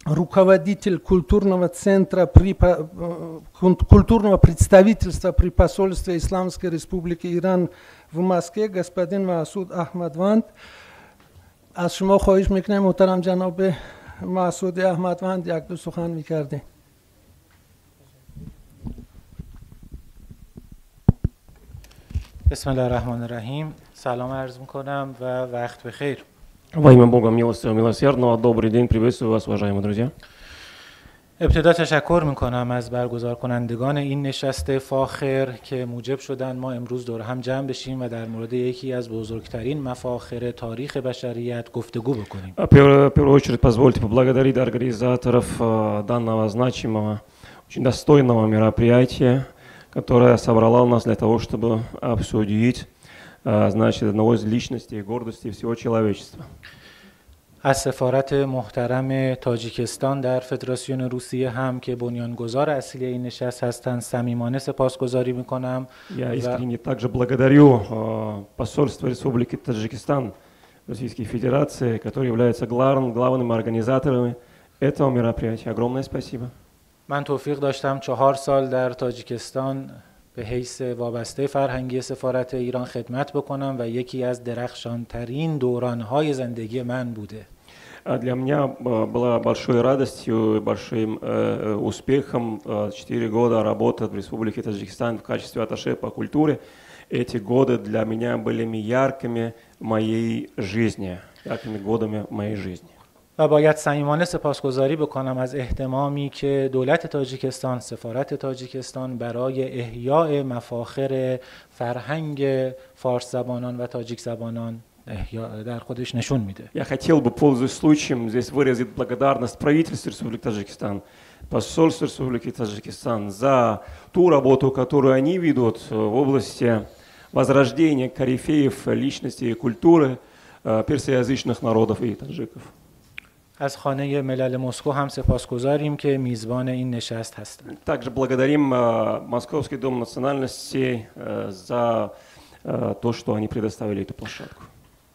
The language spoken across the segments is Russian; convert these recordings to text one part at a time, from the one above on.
руководитель культурного центра культурного представительства при посольстве Исламской Республики Иран в Москве, господин Масуд Ахмадванд. از شما خواهش میکنم محترم جناب مسعود احمدوند یک دو سخن میکرده. بسم الله الرحمن الرحیم. سلام عرض میکنم و وقت بخیر. Во имя Бога милостивого милосердного, добрый день, приветствую вас, уважаемые друзья. ابتدا تشکر میکنم از برگزار کنندگان این نشست فاخر که موجب شدن ما امروز دور هم جمع بشیم و در مورد یکی از بزرگترین مفاخر تاریخ بشریت گفتگو بکنیم. В первую очередь позвольте поблагодарить организаторов данного значимого, очень достойного мероприятия, которое собрало нас для того, чтобы обсудить, значит, одного из личностей и гордостей всего человечества. از سفارت محترم تاجیکستان در فدراسیون روسیه هم که بنیانگذار اصلی این نشست هستند صمیمانه سپاسگزاری میکنم. Я искренне также благодарю посольство Республики Таджикистан Российской Федерации, которое является главными организаторами этого мероприятия. Огромное спасибо. من توفیق داشتم 4 سال در تاجیکستان به حیث وابسته فرهنگی سفارت ایران خدمت بکنم و یکی از درخشانترین دورانهای زندگی من بوده. Для меня была большой радостью и большим успехом 4 года работы в Республике Таджикистан в качестве атташе по культуре. Эти годы для меня были яркими моей жизни, яркими годами моей жизни. و باید صمیمانه سپاسگزاری بکنم از اهتمامی که دولت تاجیکستان، سفارت تاجیکستان برای احیاء مفاخر فرهنگ فارس زبانان و تاجیک زبانان در خودش نشون میده. Я хотел бы, пользуясь случаем, здесь выразить благодарность правительству Республики Таджикистан, посольству Республики Таджикистан за ту работу, которую они ведут в области возрождения корифеев личности и культуры персоязычных народов и таджиков. از خانه ملل مسکو هم سپاسگزاریم که میزبان این نشست هستند. Также благодарим Московский дом национальностей за то, что они предоставили эту площадку.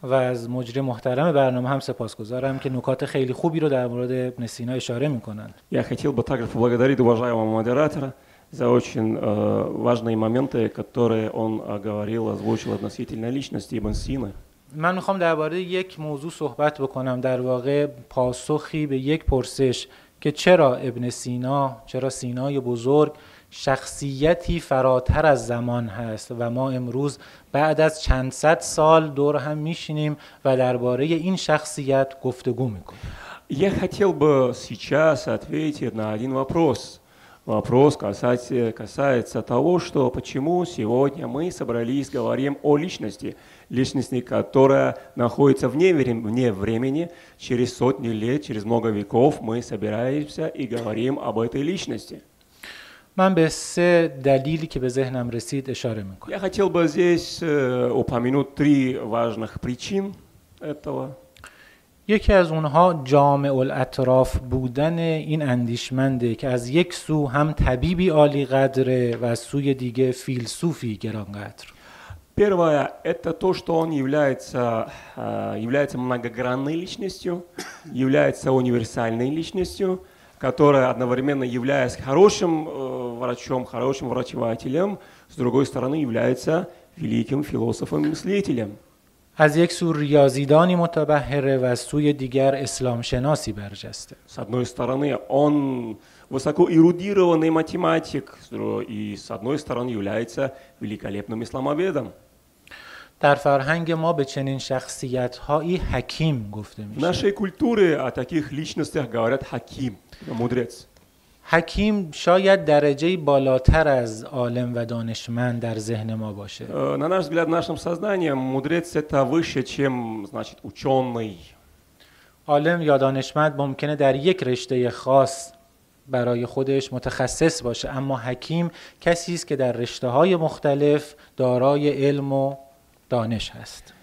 و از مجری محترم برنامه هم سپاسگزارم که نکات خیلی خوبی رو در مورد ابن سینا اشاره میکنند. Я хотел бы также поблагодарить уважаемого модератора за очень важные моменты, которые он говорил, озвучил относительно личности Ибн Сины. من میخوام درباره یک موضوع صحبت بکنم، در واقع پاسخی به یک پرسش که چرا ابن سینا، چرا سینای بزرگ شخصیتی فراتر از زمان هست و ما امروز بعد از چند صد سال دور هم میشینیم و درباره این شخصیت گفتگو میکنیم. Я хотел бы сейчас ответить на один вопрос. Вопрос касается того, что почему сегодня мы собрались, говорим о личности, которая находится вне времени, через сотни лет, через много веков мы собираемся и говорим об этой личности. من به 3 دلیلی که به ذهنم رسید اشاره میکنم. Я хотел бы здесь упомянуть 3 важных причин этого. یکی از اونها جامع الاطراف بودن این اندیشمنده که از یک سو هم طبیبی عالی قدره و از سوی دیگه فیلسوفی گرانقدر. Первое – это то, что он является многогранной личностью, является универсальной личностью, которая одновременно являясь хорошим врачом, хорошим врачевателем, с другой стороны является великим философом-мыслителем. از یک سو ریاضیدانی متبحره و از سوی دیگر اسلام شناسی برجسته. С одной стороны, он высокоэрудированный математик, и с одной стороны является великолепным исламоведом. در فرهنگ ما به چنین شخصیت‌هایی حکیم گفته میشه. В нашей культуре о таких личностях говорят хаким, мудрец. حکیم شاید درجه‌ای بالاتر از عالم و دانشمند در ذهن ما باشه. На наш взгляд, в нашем сознании мудрец это выше, чем, значит, ученый. عالم یا دانشمند ممکنه در یک رشته خاص برای خودش متخصص باشه، اما حکیم کسی است که در رشته‌های مختلف دارای علم و دانش هست.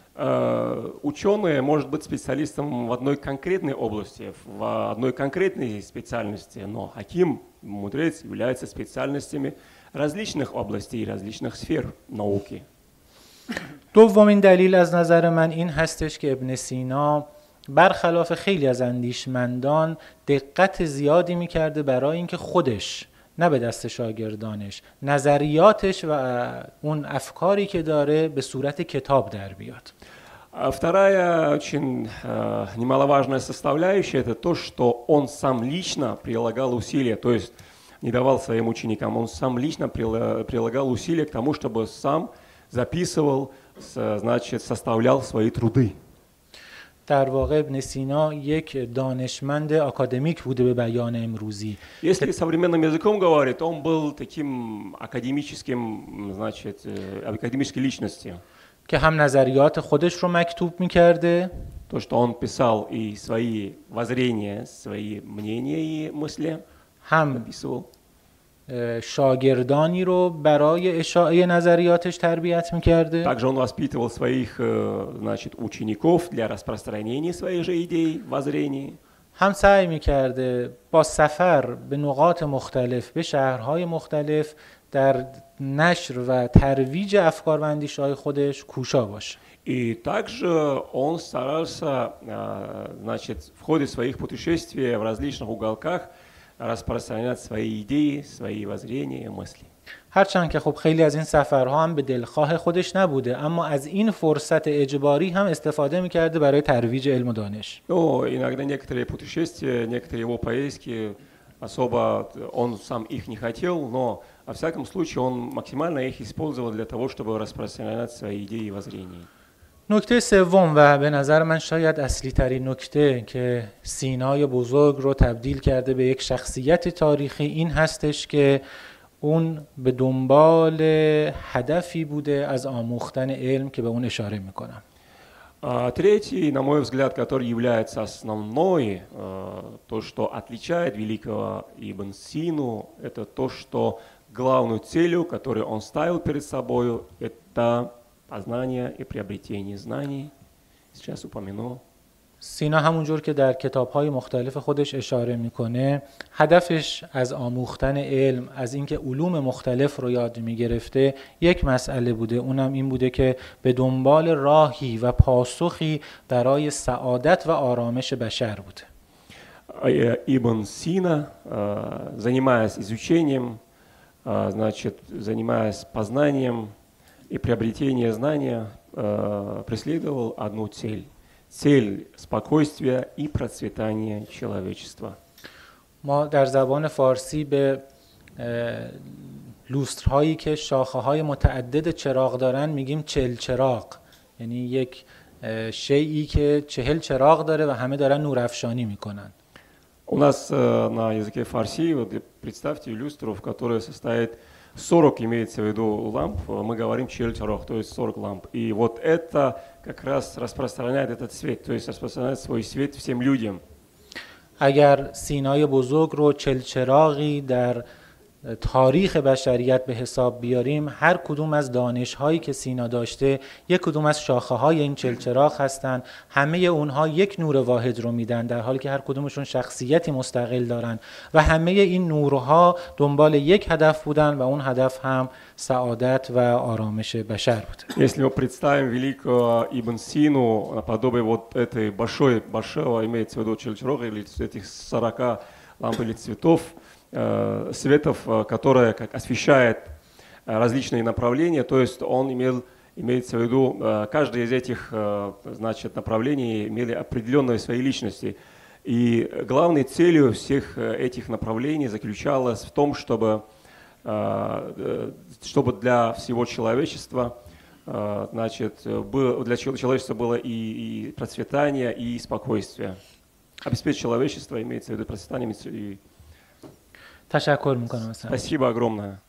Ученый может быть специалистом в одной конкретной области, в одной конкретной специальности, но хаким, мудрец, является специальностями различных областей, различных сфер науки. دومین دلیل از نظر من این هستش که ابن سینا برخلاف خیلی از اندیشمندان دقت زیادی میکرده برای اینکه خودش نه به دست شاگردانش نظریاتش و اون افکاری که داره به صورت کتاب در بیاد. Вторая очень немаловажная составляющая – это то, что он сам лично прилагал усилия, то есть не давал своим ученикам, он сам лично прилагал усилия к тому, чтобы сам записывал, значит, составлял свои труды. در واقع ابن سینا یک دانشمند آکادمیک بوده به بیان امروزی. Если современным языком говорить, он был таким академическим, значит, академической личностью. که هم نظریات خودش رو مکتوب می‌کرده، То, что он писал и свои воззрения, свои мнения и мысли, هم описывал. شاگردانی رو برای اشاعه نظریاتش تربیت می‌کرده. Также он воспитывал своих, значит, учеников для распространения своих же идей, воззрений. هم سعی می‌کرده با سفر به نقاط مختلف، به شهرهای مختلف در نشر و ترویج افکار و اندیشه‌های خودش کوشا باشه. И также он старался, значит, в ходе своих путешествий в различных уголках распространять свои идеи, свои воззрения, мысли. هرچند که خب خیلی از این سفرها هم به دلخواه خودش نبوده، اما از این فرصت اجباری هم استفاده می‌کرده برای ترویج علم و دانش. Но иногда некоторые путешествия, некоторые его поездки, особо он сам их не хотел, но во всяком случае он максимально их использовал для того, чтобы распространять свои идеи и воззрения. نکته سوم و به نظر من شاید اصلی ترین نکته که سینای بزرگ رو تبدیل کرده به یک شخصیت تاریخی این هستش که اون به دنبال هدفی بوده از آموختن علم که به اون اشاره میکنم. Третий, на мой взгляд, который является основной, то, что отличает великого Ибн Сину, это то, что главной целью, которую он ставил перед собой, это познание и приобретение знаний. Сейчас упомяну. سینا همونجور که در کتاب‌های مختلف خودش اشاره میکنه هدفش از آموختن علم، از اینکه علوم مختلف رو یاد میگرفته یک مسئله بوده، اونم این буде که به دنبال راهی و پاسخی برای سعادت و آرامش بشر بوده. Ибн Сина, занимаясь изучением, значит, занимаясь познанием и приобретением знания, преследовал одну цель. Цель спокойствия и процветания человечества. ما در زبان فارسی به لوسترهایی که شاخه‌های متعدد چراغ دارن میگیم چراغ، یعنی یک شیئی که 40 چراغ داره و همه даран нуравшонӣ میکنن. У нас на языке фарси, вот представьте люстру, в которой состоит 40, имеется в виду ламп, мы говорим чельчарох, то есть 40 ламп. И вот это как раз распространяет этот свет, то есть распространяет свой свет всем людям. اگر سینای بزرگ رو چراغی در تاریخ بشریت به حساب بیاریم، هر کدوم از دانش‌هایی که سینا داشته یک کدوم از شاخه‌های این چراغ هستند، همه اونها یک نور واحد رو میدن، در حالی که هر کدومشون شخصیتی مستقل دارن و همه این نورها دنبال یک هدف بودن و اون هدف هم سعادت و آرامش بشر بود. Если мы представим великого Ибн Сину наподобие вот этой большого, имеется в виду чельчарога или этих 40 ламп или цветов, светов, которая как освещает различные направления, то есть он имеется в виду, каждое из этих, значит, направлений имели определенные свои личности. И главной целью всех этих направлений заключалась в том, чтобы для всего человечества, значит, для человечества было и процветание, и спокойствие. Обеспечить человечество имеется в виду процветание и تشکر میکنم. Спасибо огромное.